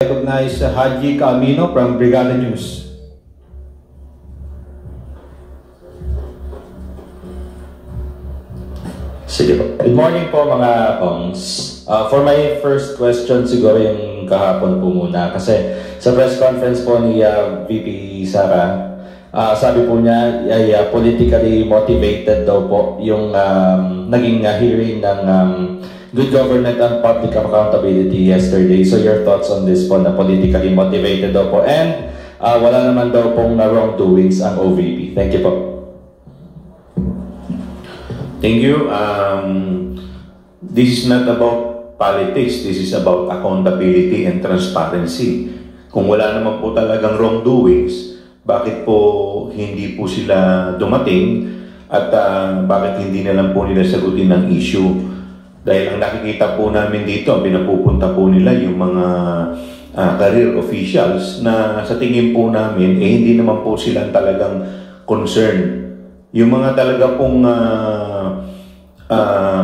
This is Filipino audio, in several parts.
Recognize Haji Camino from Brigada News. Sige po. Good morning po mga kongs. For my first question siguro yung kahapon po muna kasi sa press conference po ni VP Sara, sabi po niya ay politically motivated daw po yung naging hearing ng Good Government and Public Accountability yesterday. So your thoughts on this po na politically motivated daw po and wala naman daw pong wrongdoings ang OVP. Thank you po. Thank you. This is not about politics. This is about accountability and transparency. Kung wala naman po talagang wrongdoings, bakit po hindi po sila dumating at bakit hindi na lang po nila sagutin ng issue? Dahil ang nakikita po namin dito, pinapupunta po nila yung mga career officials na sa tingin po namin, hindi naman po sila talagang concerned. Yung mga talaga pong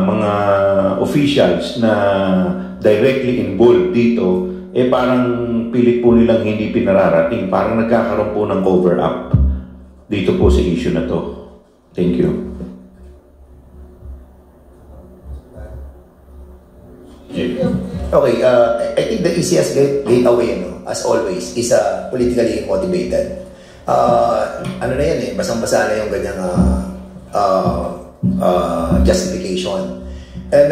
mga officials na directly involved dito, parang pilit po nilang hindi pinararating. Parang nagkakaroon po ng cover-up dito po sa issue na to. Thank you. Okay, I think the easiest gateway, as always, is politically motivated. Ano na yan basang-basa na yung ganyang justification. And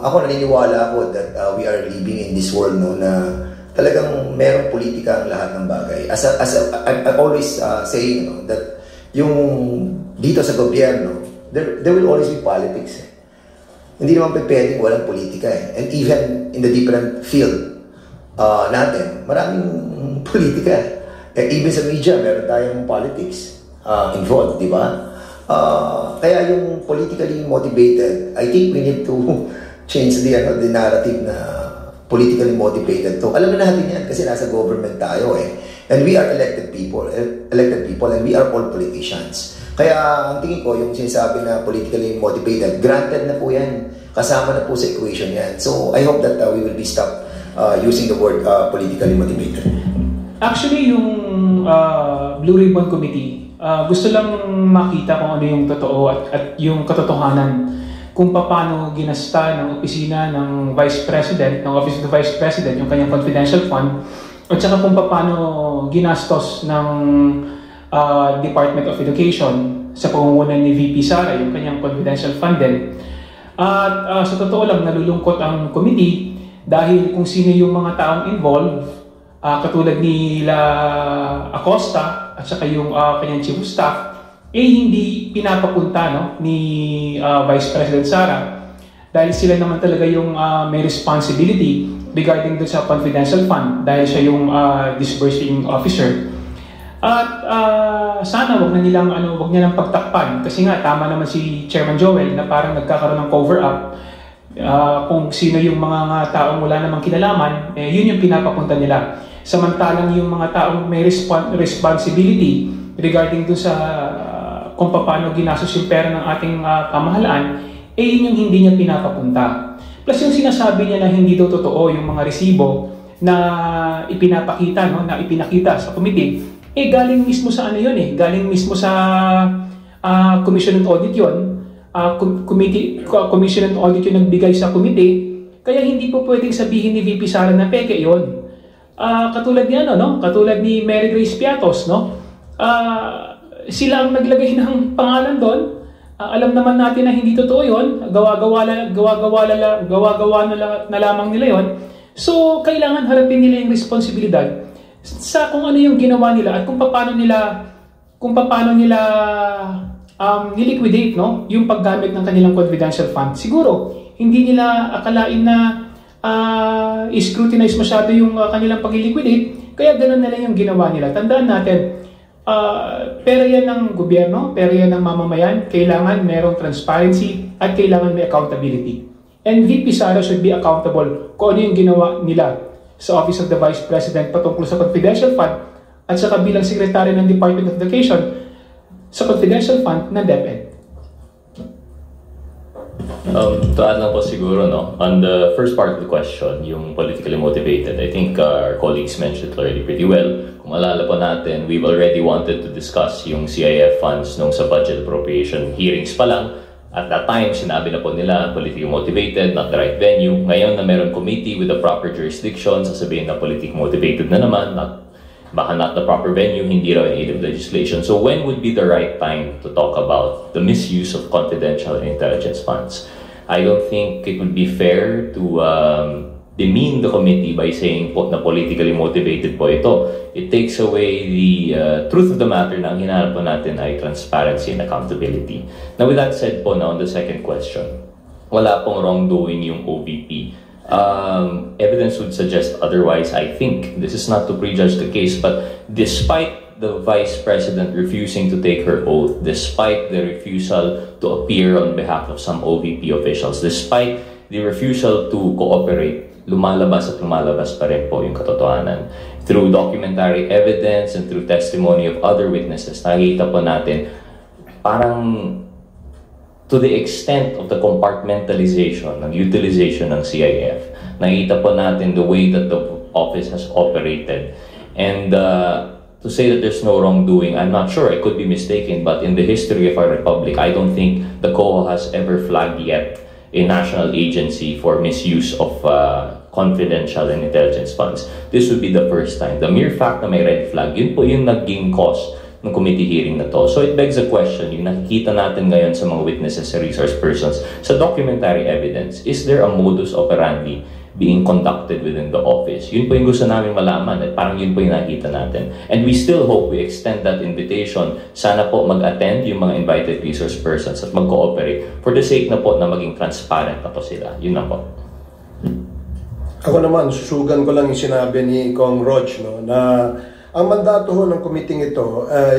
ako naniniwala ako that we are living in this world na talagang merong politika ang lahat ng bagay. I'm always saying that yung dito sa gobyerno, there will always be politics. Hindi naman pwedeng walang politika And even in the different field natin, maraming politika even sa media, meron tayong politics involved, di ba? Kaya yung politically motivated, I think we need to change the narrative na politically motivated to. Alam na natin yan kasi nasa government tayo And we are elected people and we are all politicians. Kaya ang tingin ko, yung sinasabi na politically motivated, granted na po yan. Kasama na po sa equation yan. So I hope that we will be stopped using the word politically motivated. Actually, yung Blue Ribbon Committee, gusto lang makita kung ano yung totoo at yung katotohanan kung paano ginasta ng opisina ng Vice President, ng Office of the Vice President, yung kanyang confidential fund, at saka kung paano ginastos ng Department of Education sa pamumunan ni VP Sara, yung kanyang confidential fund din. At sa totoo lang, nalulungkot ang committee dahil kung sino yung mga taong involved, katulad ni Acosta at saka yung kanyang chief of staff, hindi pinapapunta ni Vice President Sara dahil sila naman talaga yung may responsibility regarding dun sa confidential fund dahil siya yung disbursing officer. At sana wag niya nang pagtakpan kasi nga tama naman si Chairman Joel na parang nagkakaroon ng cover up kung sino yung mga taong wala namang kinalaman, yun yung pinapapunta nila. Samantalang yung mga taong may responsibility regarding dun sa kung paano ginastos yung pera ng ating pamahalaan, yun yung hindi niya pinapapunta. Plus yung sinasabi niya na hindi daw totoo yung mga resibo na ipinapakita, na ipinakita sa committee, galing mismo sa ano yun galing mismo sa Commission on Audit yun. Commission on Audit yung nagbigay sa committee, kaya hindi po pwedeng sabihin ni VP Sara na peke yun. Katulad ni katulad ni Mary Grace Piatos, sila ang naglagay ng pangalan doon. Alam naman natin na hindi totoo 'yon. Gawa-gawa na lamang nila 'yon. So kailangan harapin nila yung responsibilidad sa kung ano yung ginawa nila at kung paano nila niliquidate yung paggamit ng kanilang confidential fund. Siguro hindi nila akalain na scrutinize masyado yung kanilang pag-liquidate, kaya ganoon na lang yung ginawa nila. Tandaan natin, pera yan ng gobyerno, pera yan ng mamamayan, kailangan merong transparency at kailangan may accountability. And VP Sara should be accountable kung ano yung ginawa nila sa Office of the Vice President patungkol sa confidential fund at saka bilang Secretary ng Department of Education sa confidential fund ng DepEd. To add lang po siguro, no, on the first part of the question, yung politically motivated, I think our colleagues mentioned it already pretty well. Kung alala po natin, we've already wanted to discuss yung CIF funds nung sa budget appropriation hearings pa lang. At that time, sinabi na po nila, politically motivated, not the right venue. Ngayon na meron committee with the proper jurisdiction, sasabihin na politically motivated na naman, baka not the proper venue, hindi raw in aid of legislation. So when would be the right time to talk about the misuse of confidential intelligence funds? I don't think it would be fair to demean the committee by saying po na politically motivated po ito. It takes away the truth of the matter na ang hinahanap po natin ay transparency and accountability. Now with that said po, na on the second question, wala pong wrongdoing yung OVP. Evidence would suggest otherwise. I think this is not to prejudge the case, but despite the Vice President refusing to take her oath, despite the refusal to appear on behalf of some OVP officials, despite the refusal to cooperate, lumalabas at lumalabas pa rin po yung katotohanan. Through documentary evidence and through testimony of other witnesses, nakikita po natin parang to the extent of the compartmentalization, ng utilization ng CIF, nakikita po natin the way that the office has operated. And to say that there's no wrongdoing, I'm not sure, I could be mistaken, but in the history of our republic, I don't think the COA has ever flagged yet a national agency for misuse of confidential and intelligence funds. This would be the first time. The mere fact na may red flag, yun po yung naging cause ng committee hearing na to. So it begs a question, yung nakikita natin ngayon sa mga witnesses, sa resource persons, sa documentary evidence, is there a modus operandi being conducted within the office? Yun po yung gusto namin malaman at parang yun po yung nakita natin. And we still hope, we extend that invitation, sana po mag-attend yung mga invited resource persons at mag-cooperate for the sake na po na maging transparent na po sila. Yun na po. Ako naman, susugan ko lang yung sinabi ni Kong Rog, no, na ang mandato ho ng committee ito ay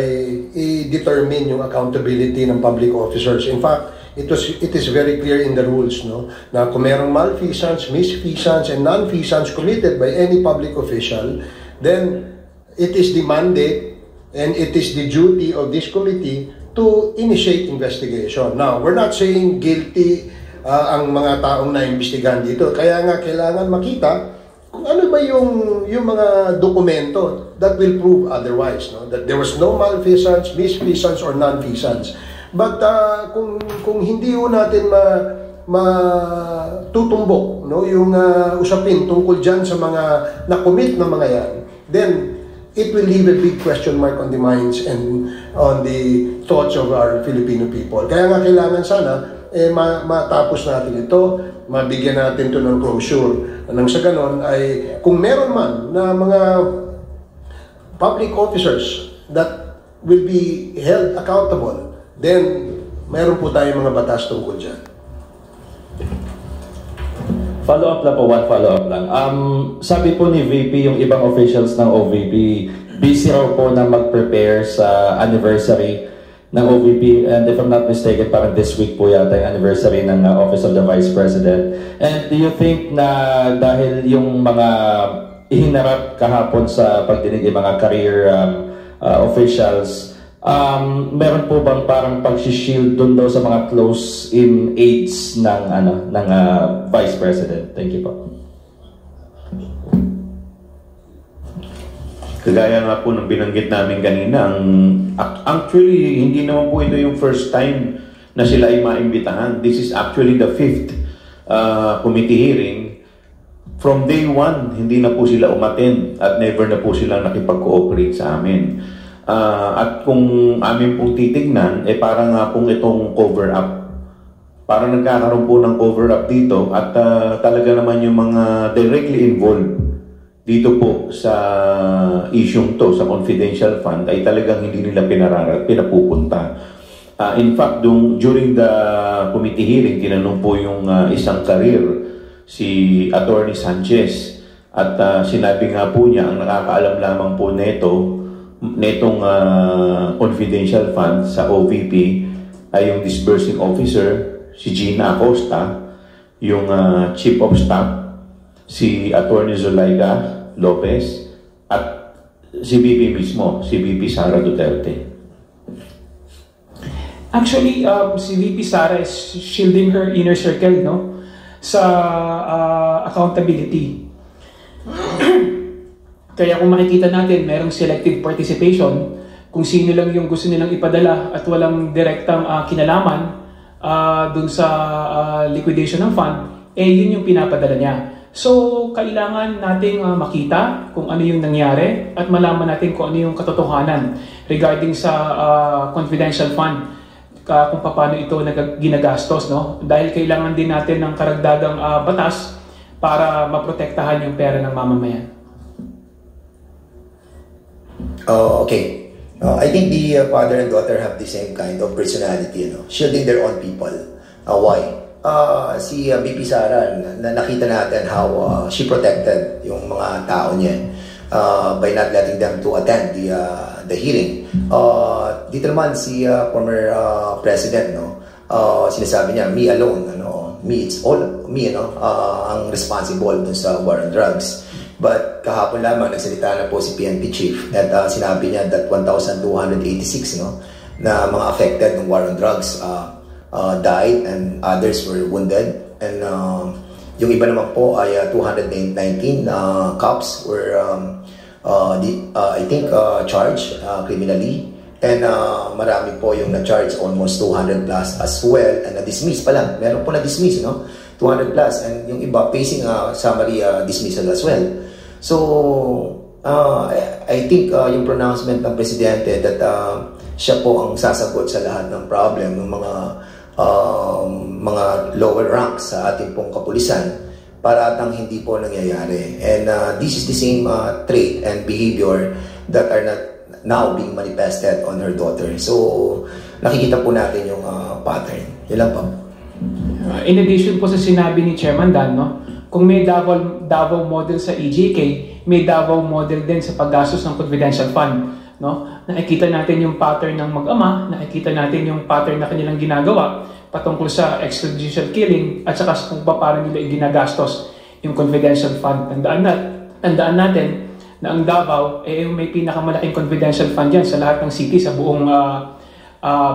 i-determine yung accountability ng public officers. In fact, it is very clear in the rules, no, na kung merong malfeasance, misfeasance, and non-feasance committed by any public official, then it is the mandate and it is the duty of this committee to initiate investigation. Now, we're not saying guilty ang mga taong naimbestigahan dito. Kaya nga kailangan makita kung ano ba yung mga dokumento that will prove otherwise, no, that there was no malfeasance, misfeasance, or non-feasance. But kung hindi ho natin matutumbok, no, yung usapin tungkol dyan sa mga na-commit na mga yan, then it will leave a big question mark on the minds and on the thoughts of our Filipino people. Kaya nga kailangan sana matapos natin ito, mabigyan natin ito ng closure. Nang sa ganon ay kung meron man na mga public officers that will be held accountable, then meron po tayong mga batas tungkol dyan. Follow-up lang po, one follow-up lang. Sabi po ni VP, yung ibang officials ng OVP, busy raw po na mag-prepare sa anniversary ng OVP. And if I'm not mistaken, parang this week po yata yung anniversary ng Office of the Vice President. And do you think na dahil yung mga ihinarap kahapon sa pagdinig yung mga career officials, meron po bang parang pag-shield dun daw sa mga close-in aides ng Vice President? Thank you po. Kagaya nga po ng binanggit namin kanina, actually, hindi naman po ito yung first time na sila ay maimbitahan. This is actually the 5th committee hearing. From day 1, hindi na po sila umattend at never na po sila nakipag-cooperate sa amin. At kung amin pong titignan, parang nga pong itong cover-up. Parang nagkakaroon po ng cover-up dito at talaga naman yung mga directly involved dito po sa isyung to, sa confidential fund, ay talagang hindi nila pinapupunta. In fact, during the committee hearing, tinanong po yung isang career, si Attorney Sanchez, at sinabi nga po niya, ang nakakaalam lamang po netong confidential fund sa OVP ay yung disbursing officer, si Gina Acosta, yung chief of staff, si Attorney Zulaida Lopez, at si VP mismo, si VP Sara Duterte. Actually, si VP Sara is shielding her inner circle, no, sa accountability. Kaya kung makikita natin, merong selective participation, kung sino lang yung gusto nilang ipadala at walang direktang kinalaman dun sa liquidation ng fund, yun yung pinapadala niya. So, kailangan nating makita kung ano yung nangyari at malaman natin kung ano yung katotohanan regarding sa confidential fund, kung paano ito ginagastos, no? Dahil kailangan din natin ng karagdagang batas para maprotektahan yung pera ng mamamayan. Okay. I think the father and daughter have the same kind of personality, shielding their own people. Why? Si VP Sara, nakita natin how she protected yung mga tao niya by not letting them to attend the hearing. Dito naman si former president, sinasabi niya, me alone, it's all me, ang responsible dun sa war on drugs. But kahapon lamang nagsalita na po si PNP chief at sinabi niya that 1,286 na mga affected ng war on drugs died and others were wounded, and yung iba naman po ay 219 cops were I think charged criminally, and marami po yung na-charge, almost 200 plus as well, and na-dismiss pa lang, meron po na-dismiss 200 plus, and yung iba facing summary dismissal as well. So I think yung pronouncement ng presidente that siya po ang sasagot sa lahat ng problem ng mga lower ranks sa ating pong kapulisan, para atang hindi po nangyayari. And this is the same trait and behavior that are not now being manifested on her daughter. So nakikita po natin yung pattern. Yun lang po. In addition po sa sinabi ni Chairman Dan, kung may Davao model sa EJK, may Davao model din sa paggastos ng confidential fund. Nakikita natin yung pattern ng mag-ama, nakikita natin yung pattern na kanilang ginagawa patungkol sa extrajudicial killing at saka kung paano nila ginagastos yung confidential fund. Tandaan natin na ang Davao may pinakamalaking confidential fund yan sa lahat ng city sa buong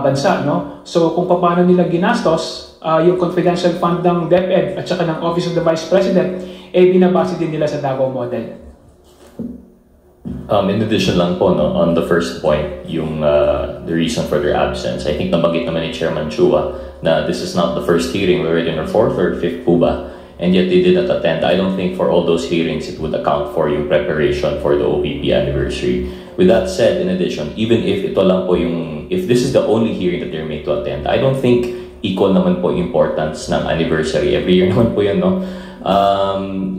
bansa. So kung paano nila ginastos yung confidential fund ng DepEd at saka ng Office of the Vice President, binabase din nila sa Davao model. In addition lang po, on the first point, yung the reason for their absence, I think nabanggit naman ni Chairman Chua na this is not the first hearing, we're already in our 4th or 5th po ba, and yet they did not attend. I don't think for all those hearings it would account for yung preparation for the OVP anniversary. With that said, in addition, even if ito lang po if this is the only hearing that they're made to attend, I don't think equal naman po importance ng anniversary. Every year naman po yun,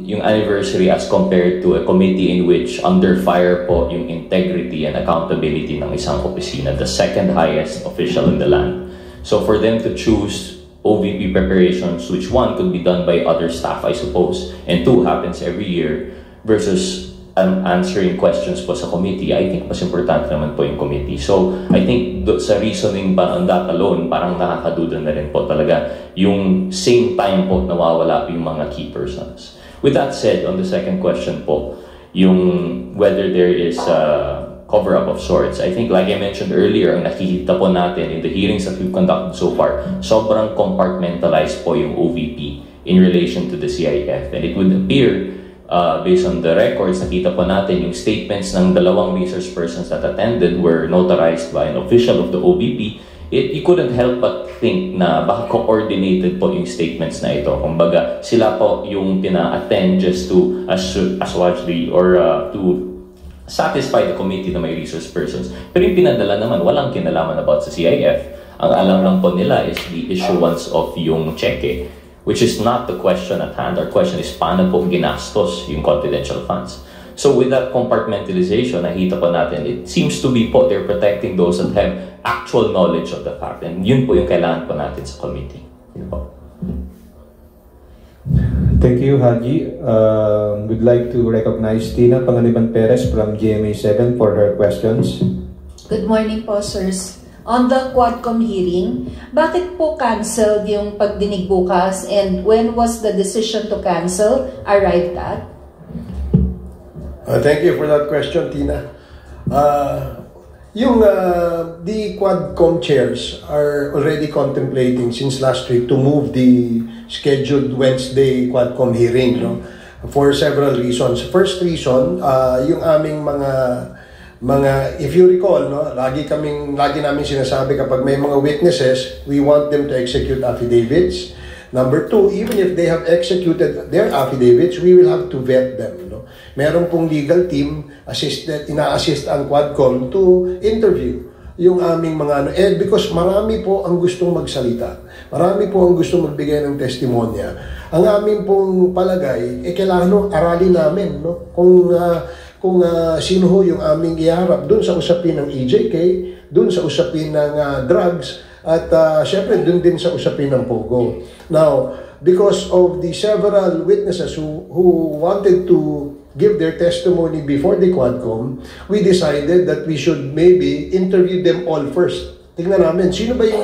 yung anniversary as compared to a committee in which under fire po yung integrity and accountability ng isang opisina, the second highest official in the land. So for them to choose OVP preparations, which one could be done by other staff, I suppose, and two happens every year, versus answering questions po sa committee, I think mas importante naman po yung committee. So I think sa reasoning pa on that alone, parang nakakaduda na rin po talaga yung same time po nawawala yung mga key persons. With that said, on the second question po, yung whether there is a cover-up of sorts, I think like I mentioned earlier, ang nakikita po natin in the hearings that we've conducted so far, sobrang compartmentalized po yung OVP in relation to the CIF, and it would appear based on the records, nakita po natin yung statements ng dalawang research persons that attended were notarized by an official of the OVP. You couldn't help but think na baka coordinated po yung statements na ito. Kumbaga, sila po yung pina-attend just to assuage or to satisfy the committee na may research persons. Pero yung pinadala naman, walang kinalaman about sa CIF. Ang alam lang po nila is the issuance of yung cheque, which is not the question at hand. Our question is paano po ginastos yung confidential funds. So with that compartmentalization, nakita po natin, it seems to be po they're protecting those that have actual knowledge of the fact. And yun po yung kailangan po natin sa committee. Yun po. Thank you, Haji. We'd like to recognize Tina Panganiban Perez from GMA7 for her questions. Good morning po, sirs. On the Quadcom hearing, bakit po cancelled yung pagdinig bukas, and when was the decision to cancel arrived at? Thank you for that question, Tina. The Quadcom chairs are already contemplating since last week to move the scheduled Wednesday Quadcom hearing, no? For several reasons. First reason, yung aming mga if you recall, no, lagi namin sinasabi kapag may mga witnesses, we want them to execute affidavits. Number two, even if they have executed their affidavits, we will have to vet them. No? Meron pong legal team, ina-assist ang Quadcom to interview yung aming mga because marami po ang gustong magsalita. Marami po ang gustong magbigay ng testimonya. Ang aming pong palagay, kailangan aralin namin, no? Kung sino ho yung aming iharap dun sa usapin ng EJK, dun sa usapin ng drugs, at syempre dun din sa usapin ng Pogo. Now, because of the several witnesses who wanted to give their testimony before the Quadcom, we decided that we should maybe interview them all first. Tingnan namin, sino ba yung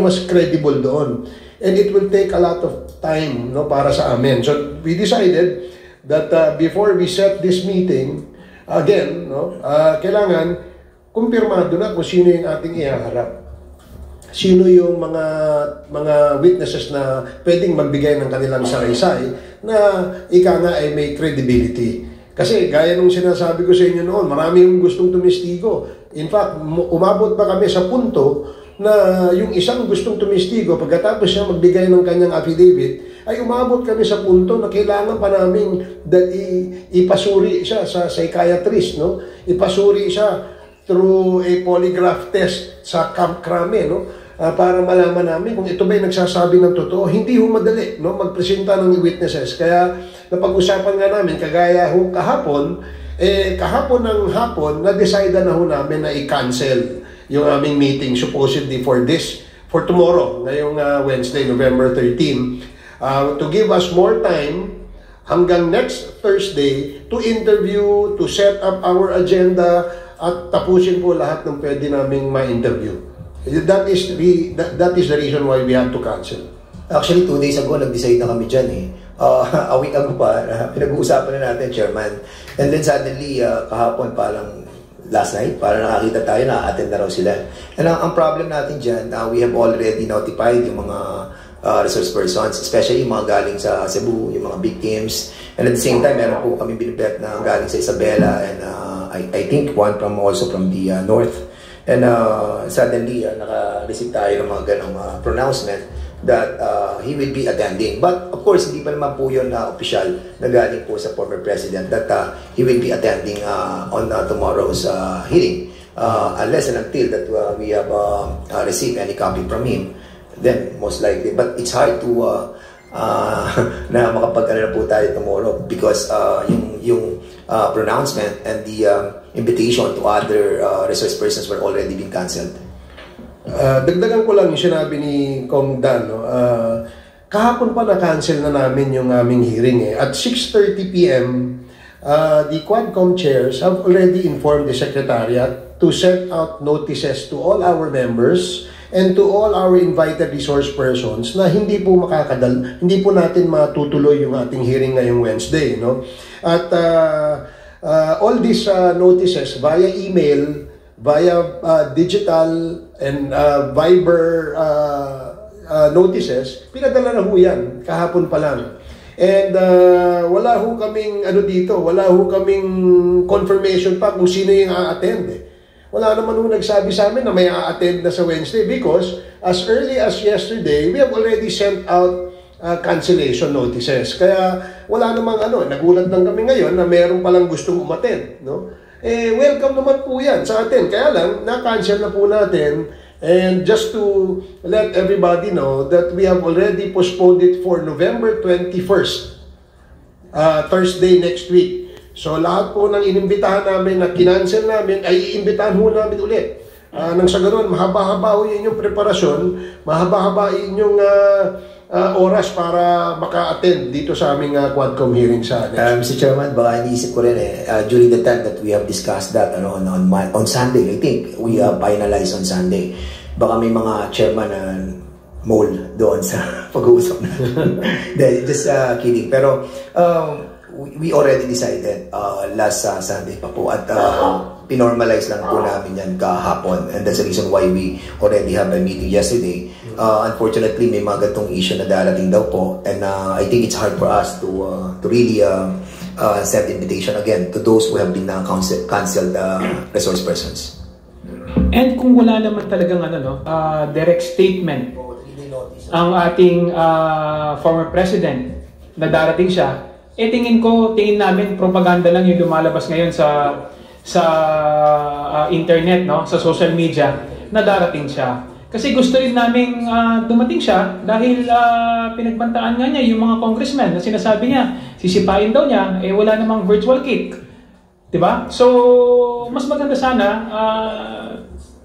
mas credible doon? And it will take a lot of time, no, para sa amin. So, we decided that before we set this meeting, again, no, kailangan kumpirmado na kung sino yung ating ihaharap. Sino yung mga witnesses na pwedeng magbigay ng kanilang saraysay na ika nga ay may credibility. Kasi gaya nung sinasabi ko sa inyo noon, marami yung gustong tumistigo. In fact, umabot pa kami sa punto na yung isang gustong tumistigo, pagkatapos siya magbigay ng kanyang affidavit, ay umabot kami sa punto na kailangan pa namin ipasuri siya sa psychiatrist, no? Ipasuri siya through a polygraph test sa Camp Crame, no? Para malaman namin kung ito ba'y nagsasabi ng totoo. Hindi ho madali, no, magpresenta ng witnesses. Kaya napag-usapan nga namin, kagaya ho kahapon ng hapon, na-decide na ho namin na i-cancel yung aming meeting supposedly for tomorrow, ngayong Wednesday, November 13, to give us more time hanggang next Thursday to interview, to set up our agenda, at tapusin po lahat ng pwede naming ma-interview. That is the reason why we have to cancel. Actually, 2 days ago, nag-decide na kami dyan eh. A week ago pa, pinag-uusapan na natin, Chairman. And then suddenly, kahapon parang last night, parang nakakita tayo na attend na raw sila. And ang problem natin dyan, we have already notified yung mga resource persons, especially yung mga galing sa Cebu, yung mga victims. And at the same time, meron po kami binibet na galing sa Isabela and I think one also from the north. And suddenly, naka-receive tayo ng mga ganong pronouncement that he will be attending. But of course, hindi pa naman po yun official na galing po sa former president that he will be attending on tomorrow's hearing. Unless and until that we have received any copy from him, then most likely. But it's hard to na makapag-alala po tayo tomorrow because yung pronouncement and the invitation to other resource persons were already being cancelled. Dagdagan ko lang yung sinabi ni Kong Dan, no? Kahapon pa na-cancel na namin yung aming hearing eh. At 6:30 p.m., the Quadcom chairs have already informed the Secretariat to send out notices to all our members and to all our invited resource persons na hindi po hindi po natin matutuloy yung ating hearing ngayong Wednesday, no? At all these notices via email, via digital and Viber notices, pinadala na ho yan kahapon pa lang. And wala ho kaming wala ho kaming confirmation pa kung sino yung a-attend eh. Wala naman ho nagsabi sa amin na may a-attend na sa Wednesday because as early as yesterday, we have already sent out cancellation notices. Kaya wala namang nagulat lang kami ngayon na meron palang gustong umattend, no? Welcome naman po yan sa atin. Kaya lang, na-cancel na po natin. And just to let everybody know that we have already postponed it for November 21st, Thursday next week. So lahat po ng inimbitahan namin na kinancel namin ay iimbitahan ho namin ulit. Nang sa ganoon, mahaba-haba ho yung preparasyon, mahaba-haba yung oras para maka-attend dito sa aming Quadcom hearing sa next. Mr. Chairman, baka iniisip ko rin during the time that we have discussed that on Sunday, I think we finalized on Sunday. Baka may mga chairman na mole doon sa pag-uusap na. Just kidding. Pero we already decided last Sunday pa po at pinormalize lang po namin yan kahapon. And that's the reason why we already have a meeting yesterday. Unfortunately, may mga gatong issue na darating daw po. And I think it's hard for us to really send invitation again to those who have been cancelled resource persons. And kung wala naman talagang direct statement ang ating former president na darating siya, tingin namin propaganda lang yung lumalabas ngayon sa internet, no, sa social media na darating siya. Kasi gusto rin namin dumating siya dahil pinagbantaan nga niya yung mga congressmen na sinasabi niya, sisipain daw niya, wala namang virtual cake. Diba? So, mas maganda sana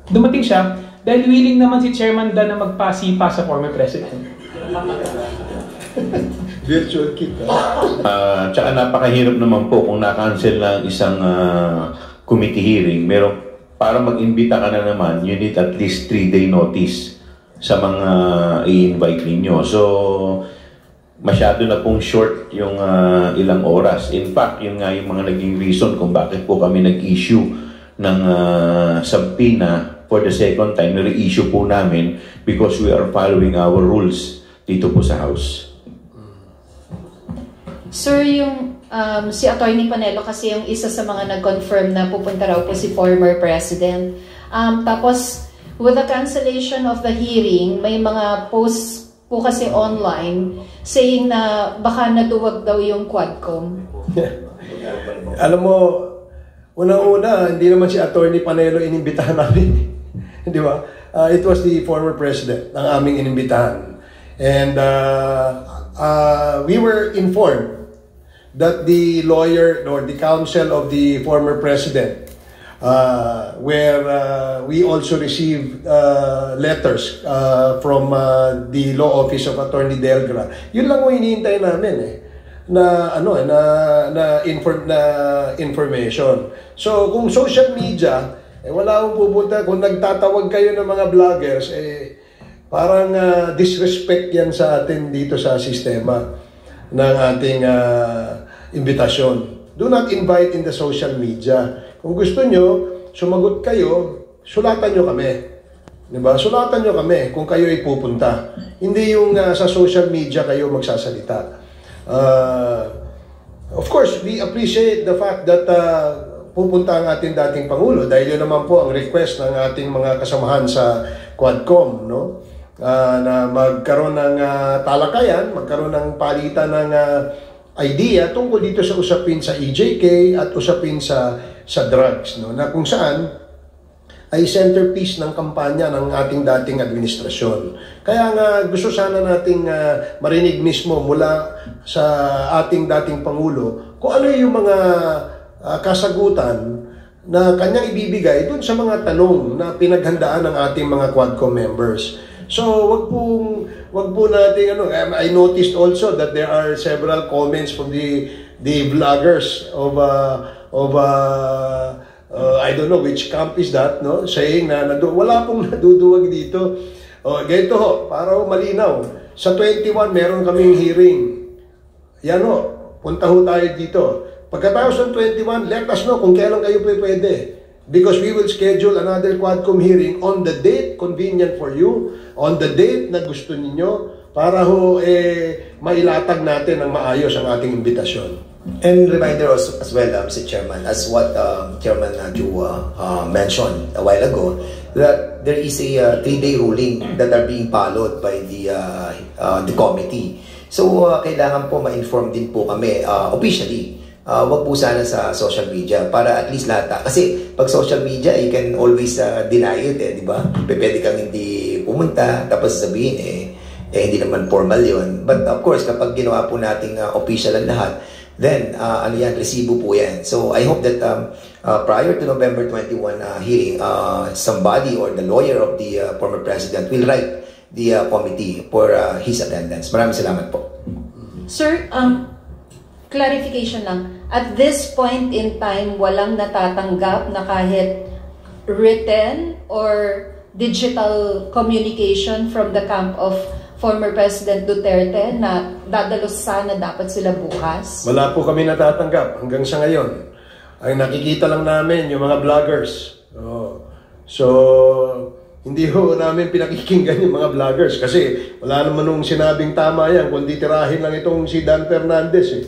dumating siya dahil willing naman si Chairman Dan na magpasipa sa former president. Virtual cake. Tsaka napakahirap naman po kung na-cancel na isang committee hearing. Para mag-imbita ka na naman, you need at least 3-day notice sa mga i-invite ninyo. So, masyado na pong short yung ilang oras. In fact, yun nga yung mga naging reason kung bakit po kami nag-issue ng subpoena for the second time. Na-reissue po namin because we are following our rules dito po sa House. Sir, yung si Attorney Panelo kasi yung isa sa mga nag-confirm na pupunta raw po si former President. Tapos, with the cancellation of the hearing, may mga posts po kasi online saying na baka naduwag daw yung Quadcom. Alam mo, unang-una, hindi naman si Attorney Panelo inimbitahan namin. Di ba? It was the former President ang aming inimbitahan. And we were informed that the lawyer or the counsel of the former president, where we also received letters from the law office of Attorney Delgra. Yun lang ang hinihintay namin na information. So kung social media, wala akong pupunta. Kung nagtatawag kayo ng mga vloggers, parang disrespect yan sa atin dito sa sistema ng ating imbitasyon. Do not invite in the social media. Kung gusto nyo, sumagot kayo, sulatan nyo kami. Diba? Sulatan nyo kami kung kayo ay pupunta. Hindi yung sa social media kayo magsasalita. Of course, we appreciate the fact that pupunta ang ating dating Pangulo dahil yun naman po ang request ng ating mga kasamahan sa Quadcom, no? Na magkaroon ng talakayan, magkaroon ng palitan ng idea tungkol dito sa usapin sa EJK at usapin sa drugs, no? Na kung saan ay centerpiece ng kampanya ng ating dating administrasyon. Kaya nga gusto sana nating marinig mismo mula sa ating dating Pangulo kung ano yung mga kasagutan na kanyang ibibigay dun sa mga tanong na pinaghandaan ng ating mga Quadcom members. So, wag po natin I noticed also that there are several comments from the vloggers of I don't know which camp is that, no? Saying na wala pong naduduwag dito. Ganito ho, para malinaw. Sa 21 meron kaming hearing. Yan ho, punta ho tayo dito. Pagkatapos ng 21, let us know kung kailan kayo pwede. Because we will schedule another Quadcom hearing on the date convenient for you, on the date na gusto ninyo, para ho mailatag natin ng maayos ang ating imbitasyon. And reminder also as well, Mr. Chairman, as what Chairman Ju mentioned a while ago, that there is a 3-day ruling that are being followed by the committee. So kailangan po ma-inform din po kami officially. Wag po sana sa social media para at least lahat. Kasi pag social media, you can always deny it, di ba? Pwede kang hindi pumunta, tapos sabihin, hindi naman formal yon. But of course, kapag ginawa po nating official ang lahat, then resibo po yan. So I hope that prior to November 21 hearing, somebody or the lawyer of the former president will write the committee for his attendance. Maraming salamat po. Sir, clarification lang. At this point in time, walang natatanggap na kahit written or digital communication from the camp of former President Duterte na dadalos sana dapat sila bukas? Wala po kami natatanggap hanggang sa ngayon. Ang nakikita lang namin yung mga vloggers. So, hindi ho namin pinakikinggan yung mga vloggers kasi wala naman nung sinabing tama yan, kundi tirahin lang itong si Dan Fernandez eh.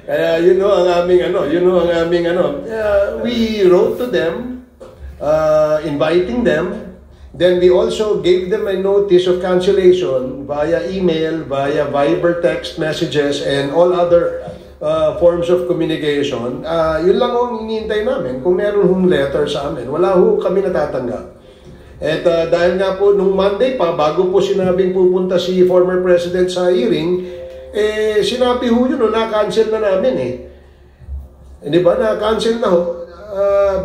Kaya yun ho ang aming we wrote to them inviting them. Then we also gave them a notice of cancellation via email, via Viber text messages, and all other forms of communication. Yun lang ang hinihintay namin. Kung meron hong letter sa amin, wala ho kami natatanggap. At dahil nga po, nung Monday pa, bago po sinabing pupunta si former President sa hearing, sinabi ho yun, na-cancel na namin eh. Di ba? Na-cancel na ho.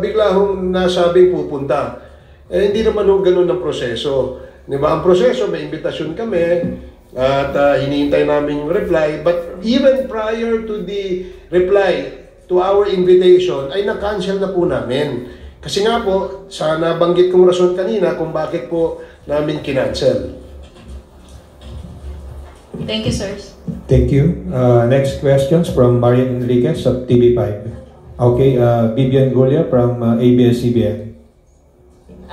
Bigla hong nasabing pupunta. Hindi naman ho ganun ang proseso. Di ba? Ang proseso, may imbitasyon kami at hinihintay namin yung reply. But even prior to the reply to our invitation, ay na-cancel na po namin. Kasi nga po, sa nabanggit kong rason kanina kung bakit po namin kinancel. Thank you, sir. Thank you. Next questions from Marian Enriquez of TV5. Okay, Vivian Gulia from ABS-CBN.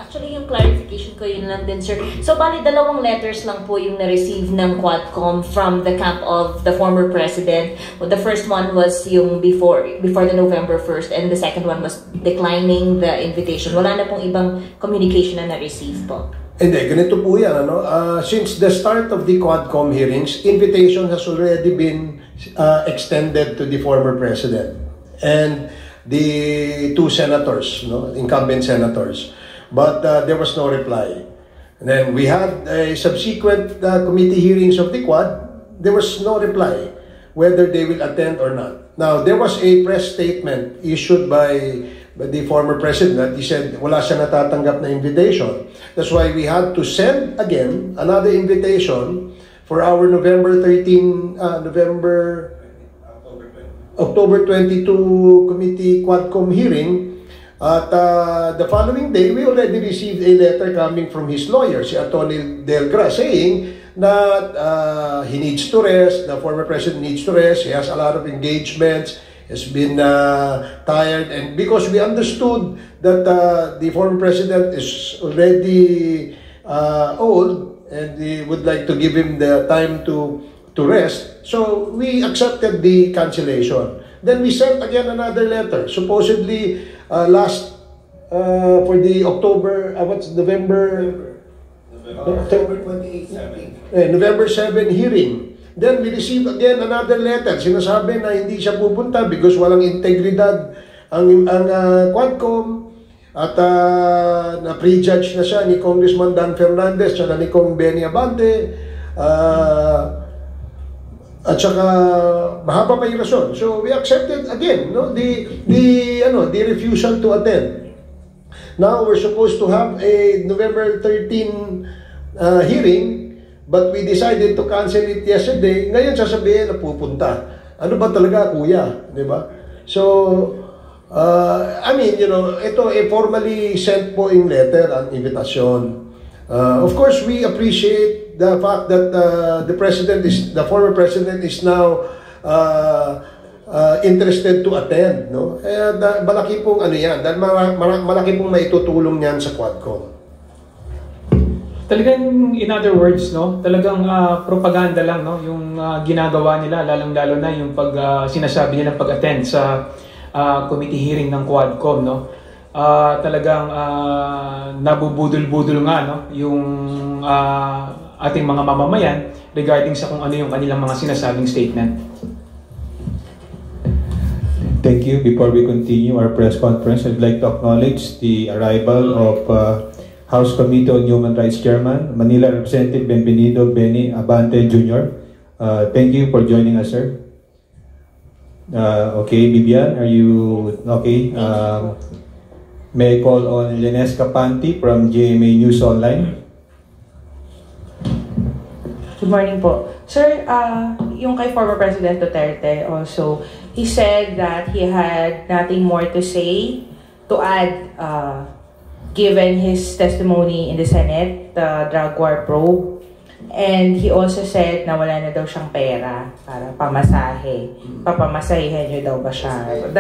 Actually, yung clarification ko yun lang din, sir. So, bali, 2 letters lang po yung na-receive ng Quadcom from the camp of the former president. Well, the first one was yung before the November 1st, and the second one was declining the invitation. Wala na pong ibang communication na na-receive po. Hindi, ganito po yan. Since the start of the Quadcom hearings, invitation has already been extended to the former president and the 2 senators, incumbent senators. But there was no reply. And then we had a subsequent committee hearings of the Quad. There was no reply whether they will attend or not. Now, there was a press statement issued by the former president. He said wala siya natatanggap na invitation. That's why we had to send again another invitation for our October 22 committee Quadcom hearing. At the following day, we already received a letter coming from his lawyer, si Atty. Delgra, saying that he needs to rest, the former president needs to rest, he has a lot of engagements, has been tired, and because we understood that the former president is already old, and we would like to give him the time to rest, so we accepted the cancellation. Then we sent again another letter, supposedly last for the October, November 28th, November 7 hearing. Then we received again another letter. Sinasabi na hindi siya pupunta because walang integridad ang Quadcom at na-prejudge na siya ni Congressman Dan Fernandez at ni Kong Benny Abante. At saka mahaba pa yung rason. So we accepted again the refusal to attend. Now we're supposed to have a November 13 hearing, but we decided to cancel it yesterday. Ngayon sasabihin na pupunta. Ano ba talaga, kuya? Di ba? So ito formally sent po yung letter, ang invitation. Of course, we appreciate the fact that the former president is now interested to attend, no? Malaki pong yan, dahil malaki pong maitutulong niyan sa Quadcom. Talagang, in other words, no, talagang propaganda lang, no, yung ginagawa nila, lalong-lalo na yung sinasabi nila pag-attend sa committee hearing ng Quadcom, no. Talagang nabubudol-budol nga, no, yung ating mga mamamayan regarding sa kung ano yung kanilang mga sinasabing statement. Thank you. Before we continue our press conference, I'd like to acknowledge the arrival of House Committee on Human Rights Chairman, Manila Representative Benvenido Benny Abante Jr. Thank you for joining us, sir. Okay, Vivian, are you okay? May I call on Lines Capanti from GMA News Online? Good morning po. Sir, yung kay former President Duterte also, he said that he had nothing more to say, to add, given his testimony in the Senate, the drug war probe. And he also said na wala na daw siyang pera para pamasahe. Papamasahihan niyo daw ba siya?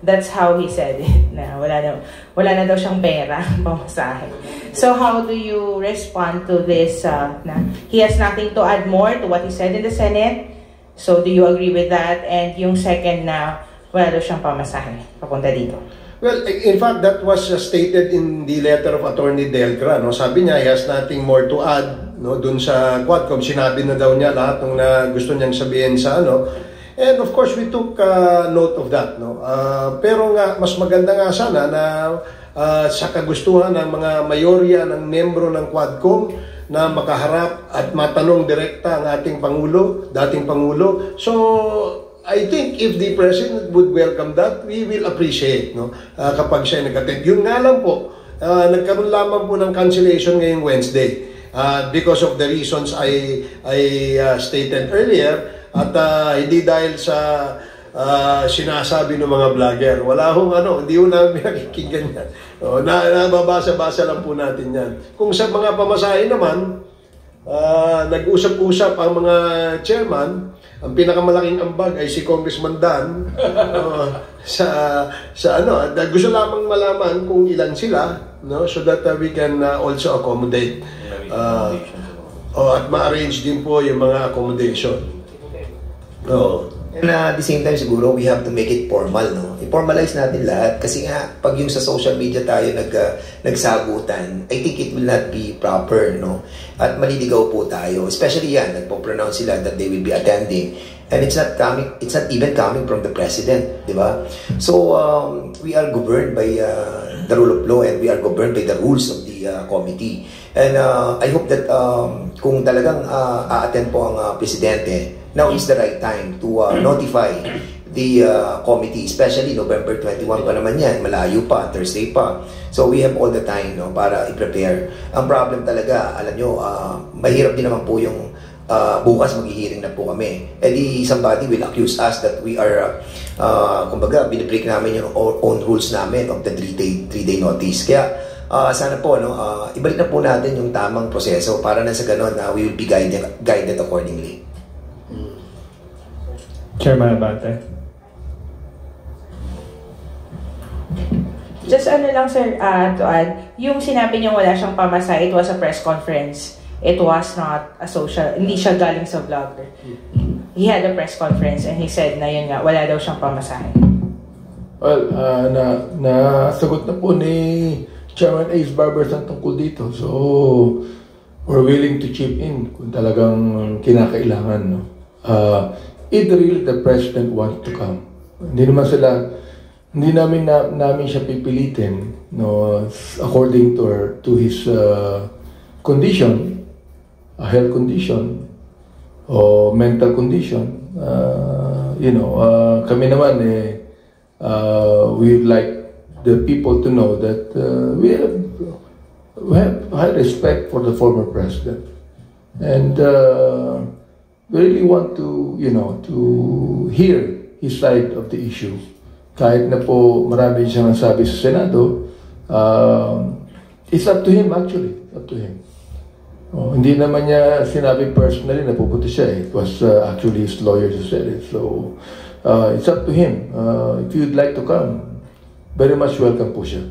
That's how he said it, na wala na daw siyang pera pamasahe. So how do you respond to this? Na he has nothing to add more to what he said in the Senate. So do you agree with that? And yung second na wala daw siyang pamasahe papunta dito. Well, in fact, that was stated in the letter of Attorney Delgra. No? Sabi niya, he has nothing more to add. No? Dun sa Quadcom, sinabi na daw niya lahat ng na gusto niyang sabihin sa ano. And of course, we took note of that. No? Pero nga, mas maganda nga sana na sa kagustuhan ng mga mayorya ng membro ng Quadcom na makaharap at matanong direkta ang ating Pangulo, dating Pangulo. So, I think if the President would welcome that, we will appreciate, no? Kapag siya nag-attend. Yun nga lang po, nagkaroon lamang po ng cancellation ngayong Wednesday because of the reasons I stated earlier at hindi dahil sa sinasabi ng mga vlogger. Wala hong hindi ho namin nakikinggan yan. Nababasa-basa lang po natin yan. Kung sa mga pamasahe naman, nag-usap-usap ang mga chairman. Ang pinakamalaking ambag ay si Congressman Dan gusto lamang malaman kung ilan sila, no, so that we can also accommodate at ma-arrange din po yung mga accommodation. And at the same time siguro we have to make it formal, no? I-formalize natin lahat kasi nga pag yung sa social media tayo nagsagutan, I think it will not be proper, no? At maliligaw po tayo, especially yan, nagpo-pronounce sila that they will be attending and it's not even coming from the president, di ba? So we are governed by the rule of law and we are governed by the rules of the committee. And I hope that kung talagang a-attend po ang presidente, now is the right time to notify the committee, especially November 21 pa naman yan, malayo pa, Thursday pa. So we have all the time, no, para i-prepare. Ang problem talaga, alam nyo, mahirap din naman po yung bukas maghihiring na po kami. E di somebody will accuse us that we are, kumbaga, binibreak namin yung own rules namin of the 3-day notice. Kaya sana po, no, ibalik na po natin yung tamang proseso para na sa ganun, we will be guided accordingly. Chairman Abante. Just lang sir, to add, yung sinabi niyang wala siyang pamasa, it was a press conference. It was not a social, hindi siya galing sa vlogger. He had a press conference and he said na yun nga, wala daw siyang pamasahe. Well, nasagot na po ni Chairman Ace Barberson tungkol dito. So, we're willing to chip in kung talagang kinakailangan, no? If really the president wants to come, hindi namin siya pipilitin, no, according to his condition, a health condition or mental condition. Kami naman we would like the people to know that we have high respect for the former president, and we really want to, to hear his side of the issue. Kahit na po marami siyang nasabi sa Senado, it's up to him actually. It's up to him. Hindi naman niya sinabi personally na pupunta siya. It was actually his lawyers who said it. So, it's up to him. If you'd like to come, very much welcome po siya.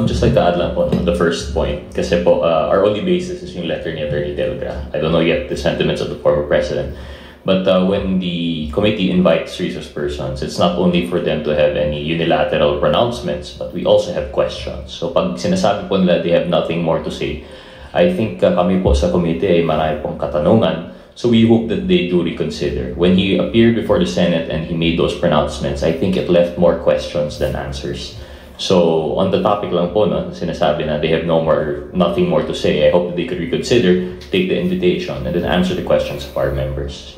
Just like to add lang po on the first point, kasi po our only basis is yung letter ni Attorney Delgra. I don't know yet the sentiments of the former president, but when the committee invites resource persons, it's not only for them to have any unilateral pronouncements, but we also have questions. So pag sinasabi po nila they have nothing more to say, I think kami po sa committee ay marami pong katanungan. So we hope that they do reconsider. When he appeared before the Senate and he made those pronouncements, I think it left more questions than answers. So on the topic lang po, no, sinasabi na they have nothing more to say. I hope that they could reconsider, take the invitation, and then answer the questions of our members.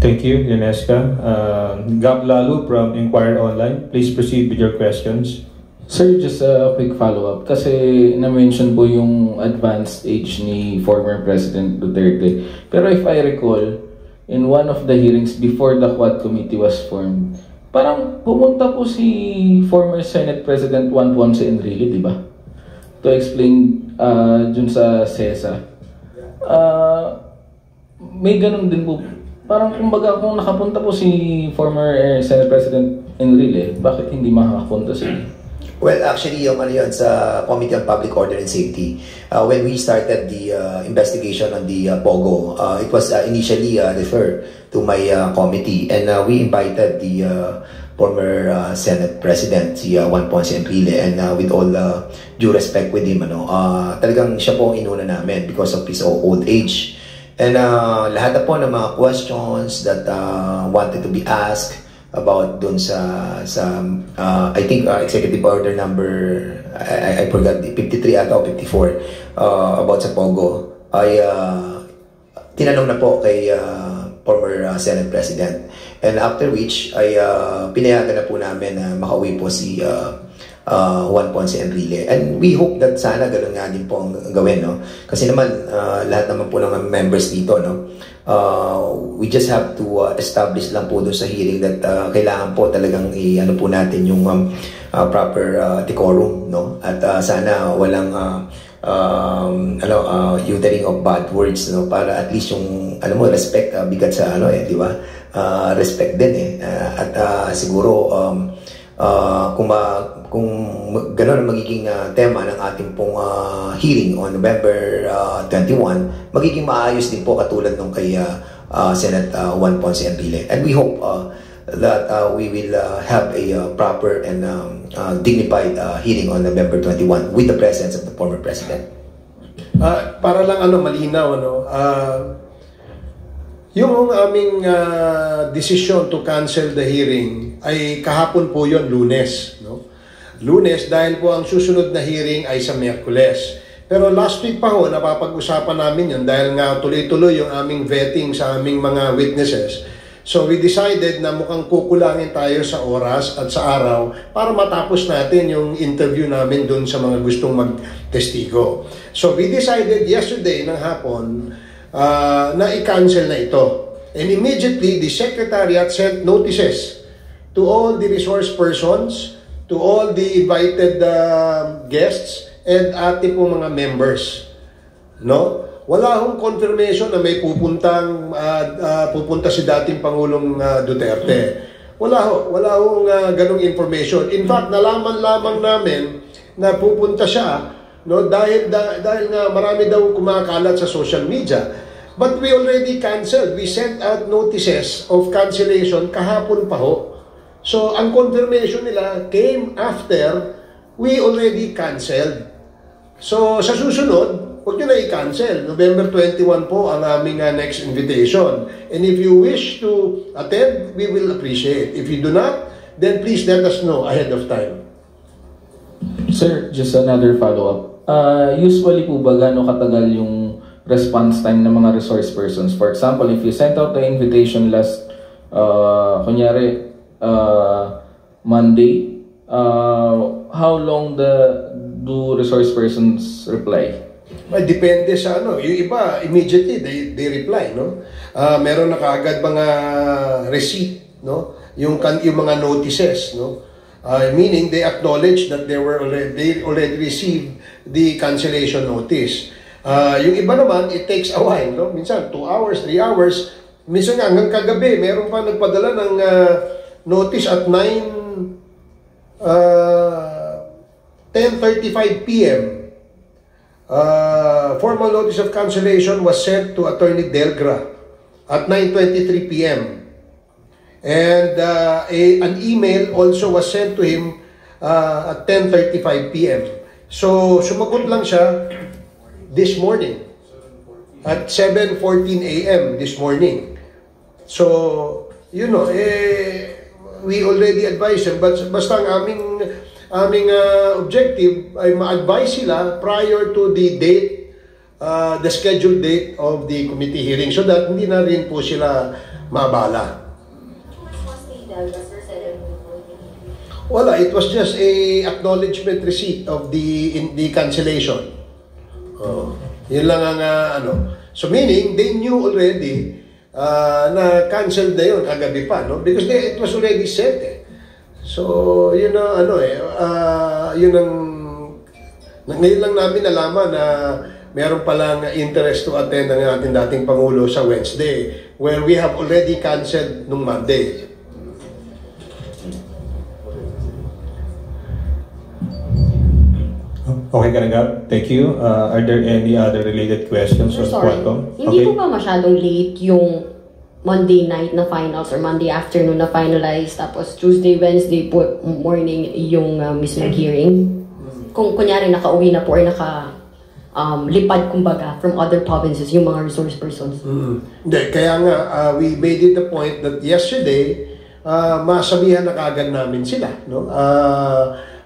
Thank you, Yaneska. Gab Lalu from Inquirer Online. Please proceed with your questions. Sir, just a quick follow-up. Kasi na-mention po yung advanced age ni former President Duterte. Pero if I recall, in one of the hearings before the Quad Committee was formed, parang pumunta po si former Senate President Juan Ponce Enrile, di ba? to explain dun sa CESA. May ganun din po. Parang kumbaga kung nakapunta po si former Senate President Enrile, bakit hindi makakapunta si... Well, actually, yung ano yun, sa Committee on Public Order and Safety, when we started the investigation on the POGO, it was initially referred to my committee, and we invited the former Senate President, si Juan Ponce Enrile, and with all due respect with him, talagang siya po ang inuna namin because of his old age. And lahat na po ng mga questions that wanted to be asked about dun sa I think executive order number I forgot 53 ata o 54 about sa POGO ay tinanong na po kay former Senate President, and after which ay pinayagan na po namin na makauwi po si Juan Ponce Enrile, and we hope that sana gano'n nga din po ang gawin, no? Kasi naman lahat naman po ng members dito, no, we just have to establish lang po doon sa hearing that kailangan po talagang ano po natin yung proper decorum, no, at sana walang uttering of bad words, no, para at least yung respect bigat sa di ba, respect din at siguro kung gano'n ang magiging tema ng ating pong hearing on November 21, magiging maayos din po katulad nung kay Senate Juan Ponce Enrile. And we hope that we will have a proper and dignified hearing on November 21 with the presence of the former President. Para lang malinaw, yung aming decision to cancel the hearing ay kahapon po yon, Lunes, no? Lunes, dahil po ang susunod na hearing ay sa Miyerkules. Pero last week pa ho, napapag-usapan namin yun dahil nga tuloy-tuloy yung aming vetting sa aming mga witnesses. So we decided na mukhang kukulangin tayo sa oras at sa araw para matapos natin yung interview namin dun sa mga gustong mag-testigo. So we decided yesterday ng hapon na i-cancel na ito. And immediately, the Secretariat sent notices to all the resource persons, to all the invited guests, and ating pong mga members. No? Wala hong confirmation na may pupunta si dating Pangulong Duterte. Wala hong ganong information. In fact, nalaman lamang namin na pupunta siya, no, dahil nga marami daw kumakalat sa social media. But we already canceled. We sent out notices of cancellation kahapon pa ho. So, ang confirmation nila came after we already canceled. So, sa susunod, huwag nyo na i-cancel. November 21 po ang aming next invitation. And if you wish to attend, we will appreciate. If you do not, then please let us know ahead of time. Sir, just another follow-up. Usually po ba gaano katagal yung response time ng mga resource persons? For example, if you sent out the invitation last, kunyari, Monday, how long do resource persons reply? Well, depende sa yung iba immediately they reply, no. Meron na kaagad mga receipt, no, yung mga notices, no, meaning they acknowledge that they already received the cancellation notice. Yung iba naman, it takes a while, no, minsan 2 hours, 3 hours, minsan nga hanggang kagabi meron pa nagpadala ng notice at 10:35 p.m. Formal notice of cancellation was sent to Attorney Delgra at 9:23 p.m. And an email also was sent to him at 10:35 p.m. So, sumagot lang siya this morning at 7:14 a.m. this morning. So, we already advised him, but basta ang aming objective ay ma-advise sila prior to the date, the scheduled date of the committee hearing, so that hindi na rin po sila maabala. Wala, it was just a acknowledgement receipt of the cancellation. Yun lang ang So meaning, they knew already na canceled na yun kagabi pa, no? Because it was already sent, eh. So, yun ang Ngayon lang namin nalaman na meron palang interest to attend ang ating dating Pangulo sa Wednesday, where we have already canceled nung Monday. Okay, Karangap. Thank you. Are there any other related questions on Quadcom? Hindi Okay. po ba masyadong late yung Monday night na finals or Monday afternoon na finalize, tapos Tuesday, Wednesday po morning yung mismong hearing? Kung kunyari nakauwi na po or lipad kumbaga from other provinces yung mga resource persons. Hindi, kaya nga we made it a point that yesterday masabihan na kagad namin sila, no?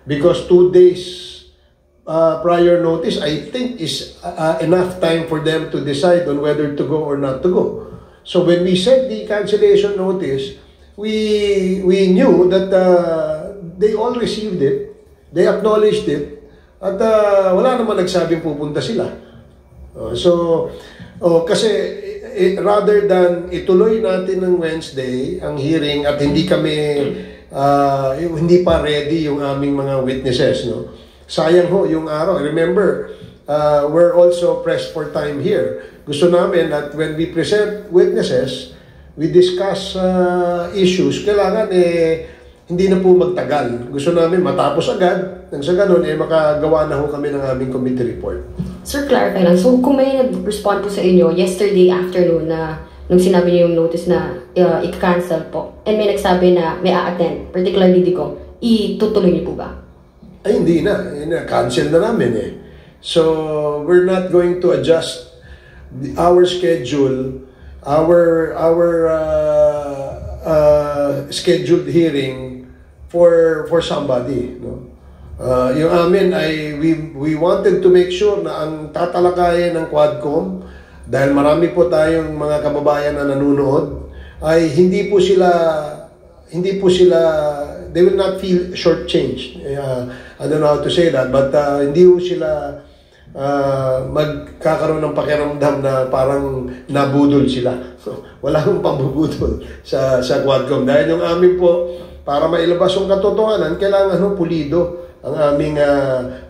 Because 2 days prior notice, I think, is enough time for them to decide on whether to go or not to go. So when we sent the cancellation notice, we knew that they all received it, they acknowledged it, at wala naman nagsabing pupunta sila. Kasi rather than ituloy natin ng Wednesday ang hearing at hindi pa ready yung aming mga witnesses, no? Sayang ho yung araw. Remember, we're also pressed for time here. Gusto namin that when we present witnesses, we discuss issues. Kailangan hindi na po magtagal. Gusto namin matapos agad. Nang sa ganun, makagawa na ho kami ng aming committee report. Sir, clarify lang. So, kung may nag-respond po sa inyo yesterday afternoon na nung sinabi niyo yung notice na i-cancel po, and may nagsabi na may a-attend, particularly Dico, itutuloy niyo po ba? Ay, hindi na. Cancel na namin eh. So, we're not going to adjust our schedule, our scheduled hearing for somebody, no? Yung amin ay we wanted to make sure na ang tatalakayin ng Quadcom, dahil marami po tayong mga kababayan na nanonood, ay hindi po sila they will not feel shortchanged. I don't know how to say that, but hindi po sila magkakaroon ng pakiramdam na parang nabudol sila. So, wala akong pambubudol sa Quadcom. Dahil yung amin po, para mailabas yung katotohanan, kailangan pulido ang aming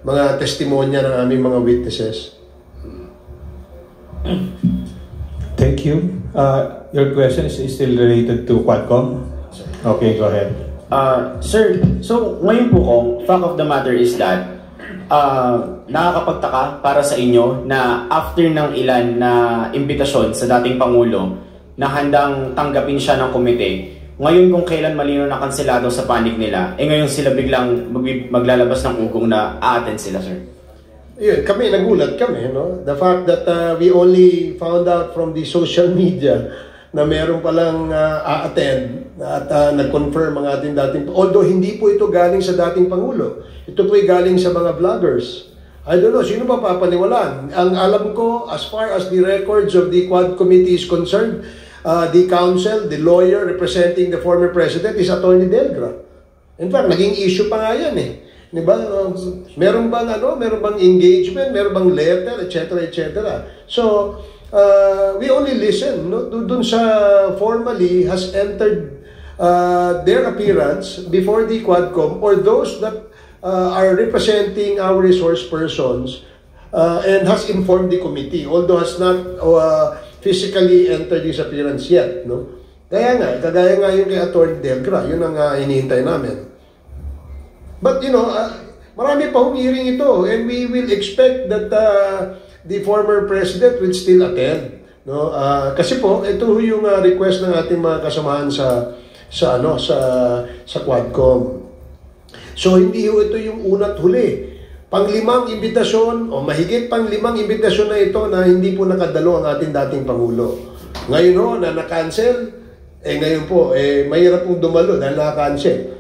mga testimonya ng aming mga witnesses. Thank you. Your question is still related to Quadcom? Okay, go ahead. Sir, so ngayon po kung fact of the matter is that nakakapagtaka para sa inyo na after ng ilan na imbitasyon sa dating Pangulo na handang tanggapin siya ng komite, ngayon kung kailan malino na kanselado sa panic nila, ngayon sila biglang maglalabas ng ugong na a-attend sila, sir? Yun, nagulat kami, no? The fact that we only found out from the social media na meron palang a-attend at nag-confirm ang ating dating, although hindi po ito galing sa dating Pangulo, ito po ay galing sa mga vloggers. I don't know, sino ba papaniwalaan? Ang alam ko, as far as the records of the Quad Committee is concerned, the counsel, the lawyer representing the former president is Attorney Delgra. In fact, naging issue pa nga yan eh. Diba? Meron bang engagement, meron bang letter, etc. So, we only listen, no? Dun sa formally has entered their appearance before the Quadcom or those that are representing our resource persons and has informed the committee, although has not physically entered his appearance yet, no? Kagaya nga yung kay Attorney Delgra, yun ang hinihintay namin. But marami pa hearing ito, and we will expect that the former president will still attend, no? Kasi po ito yung request ng ating mga kasamahan sa Quadcom. So hindi ito yung una't huli. Pang-5 imbitasyon o mahigit pang-5 imbitasyon na ito na hindi po nakadalo ang ating dating Pangulo. Ngayon na na-cancel, ngayon po mahirap pong dumalo dahil na-cancel.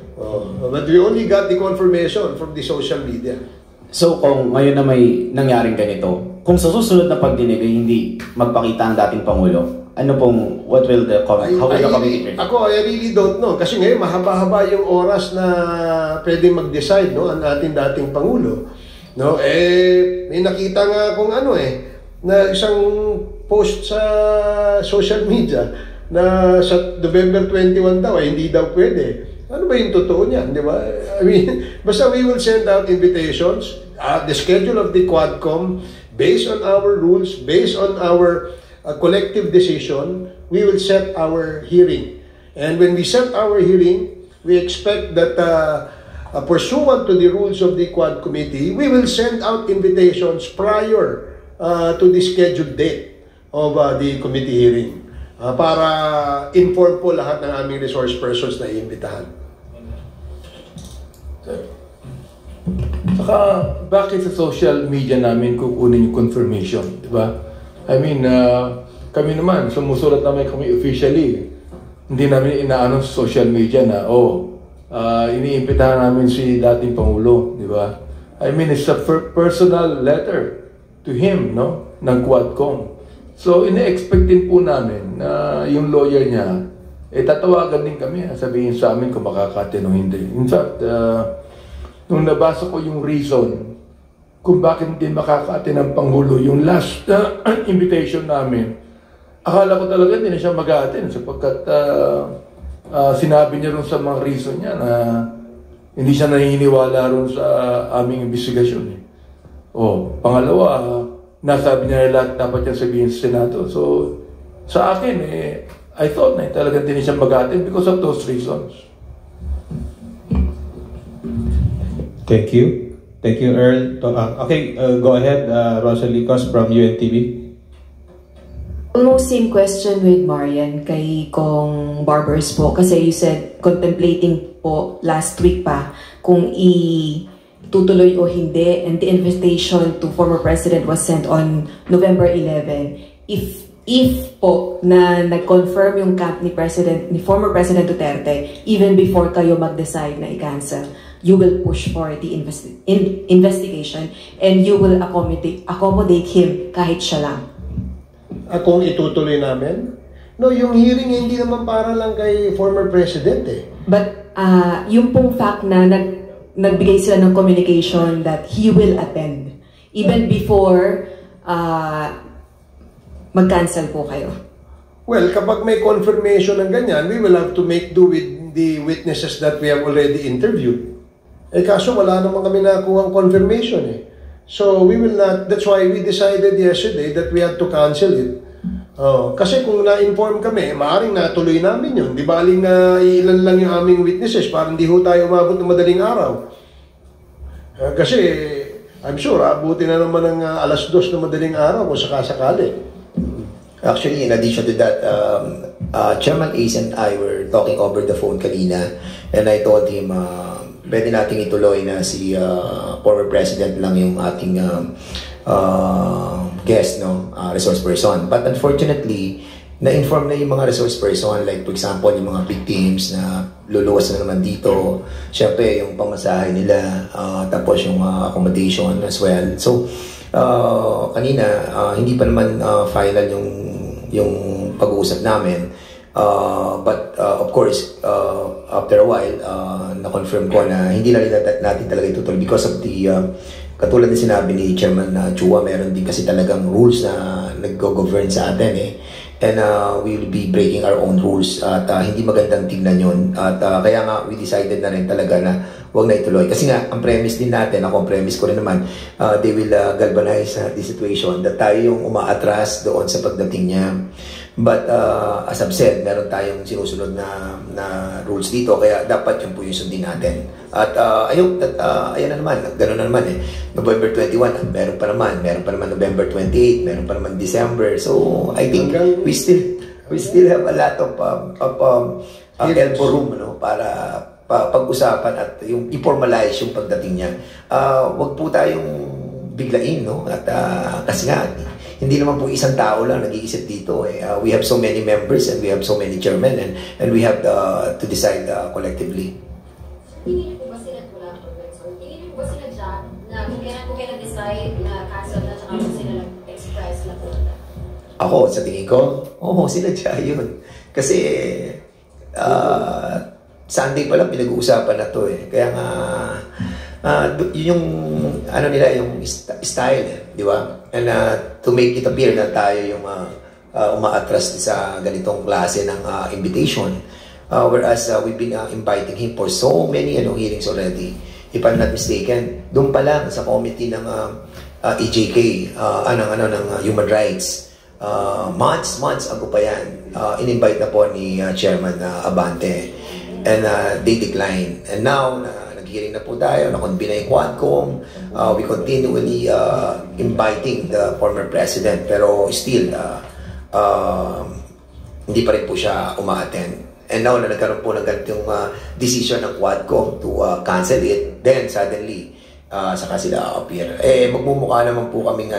But we only got the confirmation from the social media. So kung ngayon na may nangyaring ganito, kung sa susunod na pagdinig ay hindi magpakita ang dating Pangulo, how will the committee treat? Ako, I really don't know. Kasi ngayon, mahaba-haba yung oras na pwedeng mag-decide, no, ang ating dating Pangulo. No? May nakita nga kung na isang post sa social media na sa November 21 daw, hindi daw pwede. Ano ba yung totoo niyan, di ba? I mean, basta we will send out invitations. the schedule of the Quadcom, based on our rules, based on our collective decision, we will set our hearing. And when we set our hearing, we expect that pursuant to the rules of the Quad Committee, we will send out invitations prior to the scheduled date of the committee hearing para inform po lahat ng aming resource persons na iimbitahan. Saka, bakit sa social media namin kukunin yung confirmation, di ba? I mean, kami naman, sumusulat naman kami officially. Hindi namin inaano sa social media na, iniimbitahan namin si dating Pangulo, di ba? I mean, it's a personal letter to him, no? Ng Quadcom. So, ine-expect din po namin na yung lawyer niya, tatawagan din kami, sabihin sa amin kung makakatin o hindi. In fact, nung nabasa ko yung reason kung bakit hindi makakatin ng Pangulo yung last invitation namin, akala ko talaga hindi na siya mag-a-attend sapagkat sinabi niya rin sa mga reason niya na hindi siya naniniwala rin sa aming investigasyon. Pangalawa, nasabi niya lahat dapat niya sabihin sa Senado. So, sa akin, I thought na talaga hindi siya mag-a-attend because of those reasons. Thank you. Thank you, Earl. Okay, go ahead, Rosalie Cos from UNTV. Almost same question with Marian kay Kong Barbers po. Kasi you said contemplating po last week pa kung itutuloy o hindi, and the invitation to former President was sent on November 11. If po na nag-confirm yung camp ni former President Duterte even before kayo mag-decide na i-cancel, you will push for the investigation and you will accommodate him kahit siya lang. Kung itutuloy namin? No, yung hearing hindi naman para lang kay former President But yung pong fact na nagbigay sila ng communication that he will attend even before mag-cancel po kayo. Well, kapag may confirmation ng ganyan, we will have to make do with the witnesses that we have already interviewed. Kaso wala naman kami nakuha confirmation So we will not, that's why we decided yesterday that we had to cancel it. Kasi kung na-inform kami, maaaring natuloy namin yun. Di baling ilan lang yung aming witnesses para hindi ho tayo umabot ng madaling araw. Kasi I'm sure abutin na naman ng 2:00 na madaling araw kung sakasakali. Actually, in addition to that, Chairman Ace and I were talking over the phone kanina, and I told him, pwede nating ituloy na si former President lang yung ating guest, resource person. But unfortunately, na-inform na yung mga resource person, like for example, yung mga victims na luluwas na naman dito, syempre yung pamasahe nila, tapos yung accommodation as well. So, kanina, hindi pa naman final yung pag-uusap namin. But of course, after a while, na-confirm ko na hindi lang natin talaga itutuloy because of the, katulad na sinabi ni Chairman Chua, meron din kasi talagang rules na nag-govern sa atin And we will be breaking our own rules at hindi magandang tignan yun. At kaya nga, we decided na rin talaga na huwag na ituloy. Kasi nga, ang premise din natin, ang premise ko rin naman, they will galvanize the situation that tayo yung umaatras doon sa pagdating niya. But as I've said, meron tayong sinusunod na rules dito, kaya dapat yun po yung sundin natin. At ayan na naman, gano'n na naman November 21, meron pa naman November 28, meron pa naman December. So I think we still have a lot of elbow room para pag-usapan at yung i-formalize yung pagdating niya. Wag po tayong biglain, At kasi nga, hindi naman po isang tao lang nag-iisip dito. We have so many members and we have so many chairmen and we have to decide collectively. Tingin niyo po ba sila tingin niyo po ba sila dyan na kung kailan nag-decide na cancel na tsaka kung sila nag-express na po? Ako, sa tingin ko, sila dyan yun. Kasi Sunday pa lang pinag-uusapan na to Kaya nga yun yung nila yung style, di ba? And to make it appear na tayo yung umaatras sa ganitong klase ng invitation, whereas we've been inviting him for so many hearings already. if I'm not mistaken. Doon pa lang sa committee ng EJK, ng Human Rights. Months ago pa yan. In-invite na po ni Chairman Abante. And they declined. And now, nag-hearing na po tayo, na-convene na yung Quadcom. We continually inviting the former president. Pero still, hindi pa rin po siya uma-attend. And now na nagkaroon po ng ganitong decision ng Quadcom to cancel it, then suddenly, saka sila appear. Magmumukha naman po kaming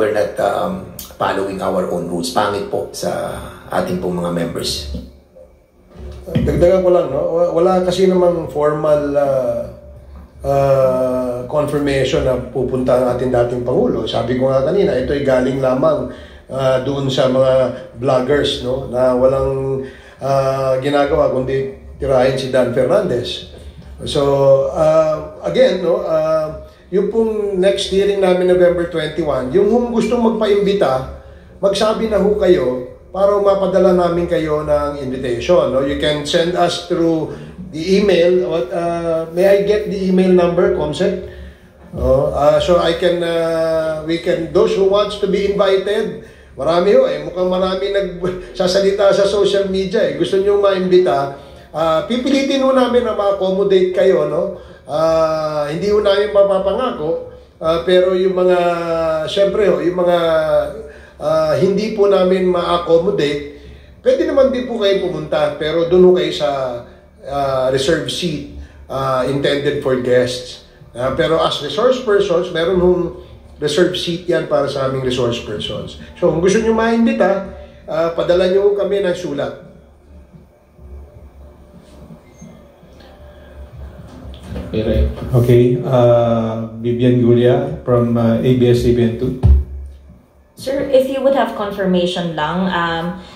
we're not following our own rules. Pangit po sa ating pong mga members. Dagdagan ko lang, no? Wala kasi namang formal confirmation na pupunta ang ating dating Pangulo. Sabi ko nga kanina, ito ay galing lamang doon sa mga vloggers, no? Na walang ginagawa kundi tirahin si Dan Fernandez. So, again, no, yung pong next hearing namin November 21, yung gustong magpaimbita, magsabi na ho kayo para mapadala namin kayo ng invitation. No? You can send us through the email. May I get the email number, Comsec? So I can, those who wants to be invited, marami ho mukhang marami nagsasalita sa social media gusto nyo maimbita, pipilitin ho namin na ma-accommodate kayo, no? Hindi ho namin mapapangako, pero yung mga, syempre yung mga hindi po namin ma-accommodate, pwede naman din po kayo pumunta, pero doon ho kayo sa reserved seat intended for guests. Pero as resource persons, meron hong reserved seat yan para sa aming resource persons. So kung gusto nyo maimbita, padala nyo kami ng sulat. Okay, Vivian Gulia from ABS-CBN2. Sir, if you would have confirmation lang,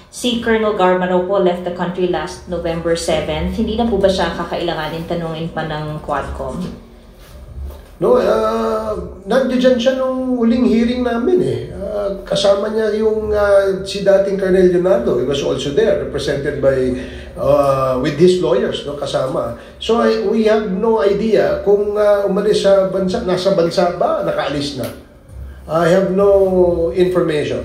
si Colonel Garma raw po left the country last November 7th. Hindi na po ba siya kakailanganin tanungin pa ng Quadcom? No, nandiyan siya nung huling hearing namin kasama niya yung si dating Colonel Leonardo. He was also there, represented by with his lawyers, no, kasama. So we have no idea kung umalis sa bansa, nasa bansa ba, nakaalis na. I have no information.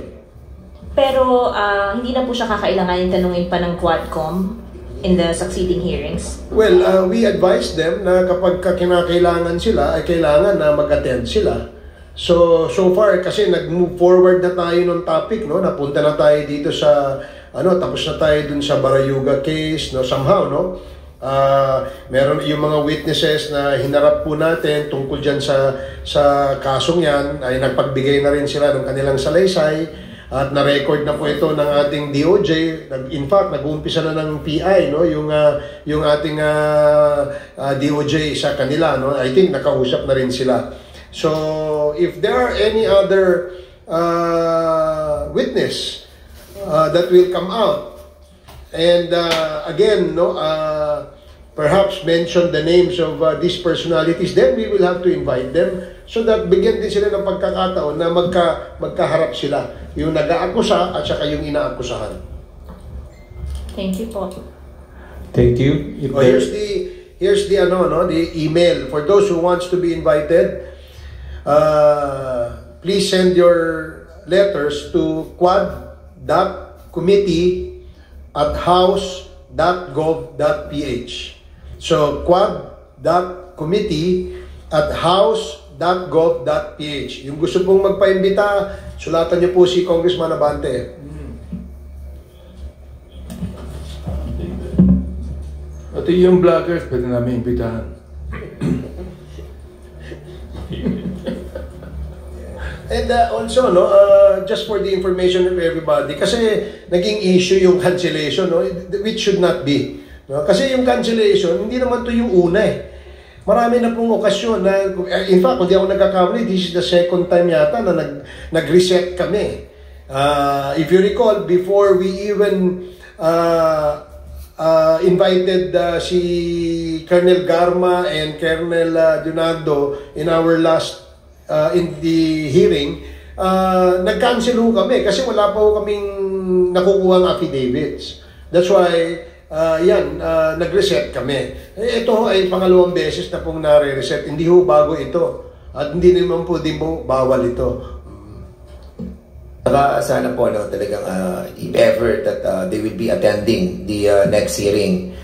Pero hindi na po siya kakailanganin tanungin pa ng Quadcom in the succeeding hearings? Well, we advise them na kapag kinakailangan sila, ay kailangan na mag-attend sila. So far, kasi nag-move forward na tayo ng topic, no? Napunta na tayo dito sa, tapos na tayo dun sa Barayuga case, no? Somehow, no? Meron yung mga witnesses na hinarap po natin tungkol dyan sa kasong yan, ay nagpagbigay na rin sila ng kanilang salaysay. At na-record na po ito ng ating DOJ. In fact, nag-uumpisa na ng PI, no? Yung ating DOJ sa kanila, no? I think nakausap na rin sila. So, if there are any other witness that will come out, and again, no, perhaps mention the names of these personalities, then we will have to invite them so that bigyan din sila ng pagkakataon na magkaharap sila, yung nag-aakusa at saka yung inaakusahan. Thank you po. Thank you. Here's the the email for those who wants to be invited. Please send your letters to quad.committee@house.gov.ph. So quad.committee@house.gov.ph. Yung gusto pong magpaimbita, sulatan niyo po si Congressman Abante. At yung vloggers, pwede namin imbitahan. And also, no, just for the information of everybody, kasi naging issue yung cancellation, no, which should not be. No? Kasi yung cancellation, hindi naman to yung una Marami na pong okasyon na, in fact, kung di ako nagkakamali, this is the second time yata na nag-reset kami. If you recall, before we even invited si Colonel Garma and Colonel Leonardo in our last in the hearing, nag-cancel ho kami kasi wala pa ho kaming nakukuha ng affidavits. That's why nag-reset kami. Ito ay pangalawang beses na pong nare-reset. Hindi ho bago ito. At hindi naman po din po bawal ito. Saka sana po talagang if ever that they will be attending the next hearing,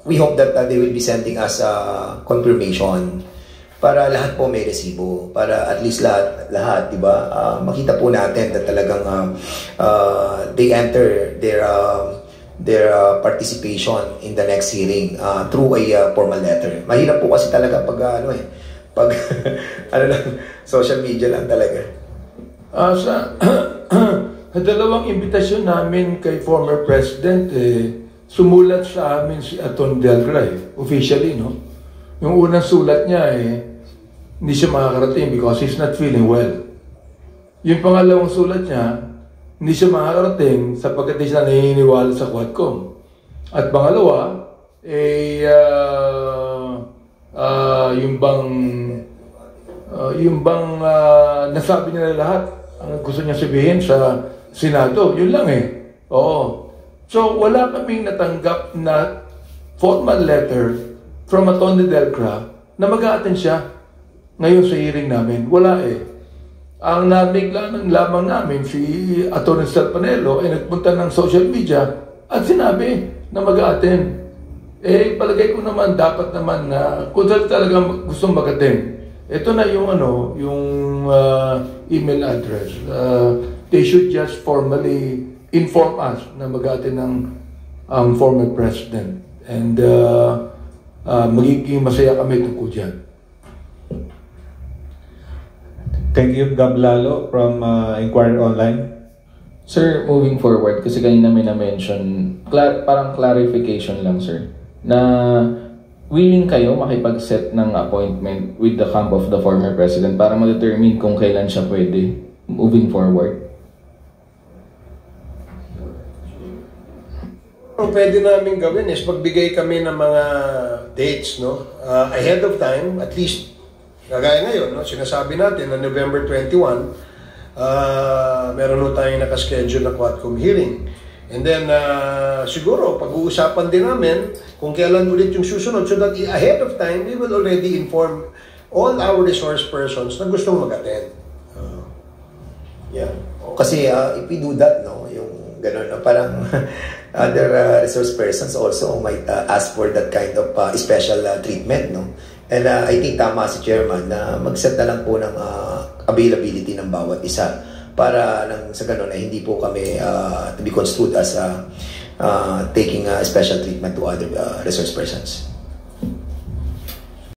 we hope that they will be sending us confirmation para lahat po may resibo, para at least lahat, di ba? Makita po natin na talagang they enter their participation in the next hearing through a formal letter. Mahirap po kasi talaga pag social media lang talaga. Sa dalawang imbitasyon namin kay former President, sumulat sa amin si Aton Delgra, officially, no? Yung unang sulat niya, hindi siya makakarating because he's not feeling well. Yung pangalawang sulat niya, hindi siya makakarating sapagkat hindi siya naniniwala sa Quadcom. At pangalawa, yung bang nasabi niya na lahat ang gusto niya sabihin sa Senado, yun lang Oo. So, wala kaming natanggap na formal letter from Atty. Delcra na mag-a-attend siya ngayon sa hearing namin. Wala Ang nabigla lamang namin, si Atty. Sal Panelo ay nagpunta ng social media at sinabi na mag-a-attend. Palagay ko naman, dapat naman na kung talaga gustong mag-attend, ito na yung email address. They should just formally inform us na mag-attend ng former president. And magiging masaya kami tungkol dyan. Thank you, Gab Lalo from Inquirer Online. Sir, moving forward, kasi kanina may na-mention, parang clarification lang, sir, na willing kayo makipag-set ng appointment with the camp of the former president para ma-determine kung kailan siya pwede moving forward? Ang pwede namin gawin is magbigay kami ng mga dates, no? Ahead of time, at least, kagaya ngayon, no? Sinasabi natin na November 21, meron ho tayong nakaschedule na Quadcom hearing. And then, siguro, pag-uusapan din namin kung kailan ulit yung susunod so that ahead of time, we will already inform all our resource persons na gustong mag-attend. Kasi if we do that, no, yung gano'n, no, parang other resource persons also might ask for that kind of special treatment, no? And I think tama si Chairman na mag-set na lang po ng availability ng bawat isa para sa ganun ay hindi po kami to be construed as taking special treatment to other resource persons.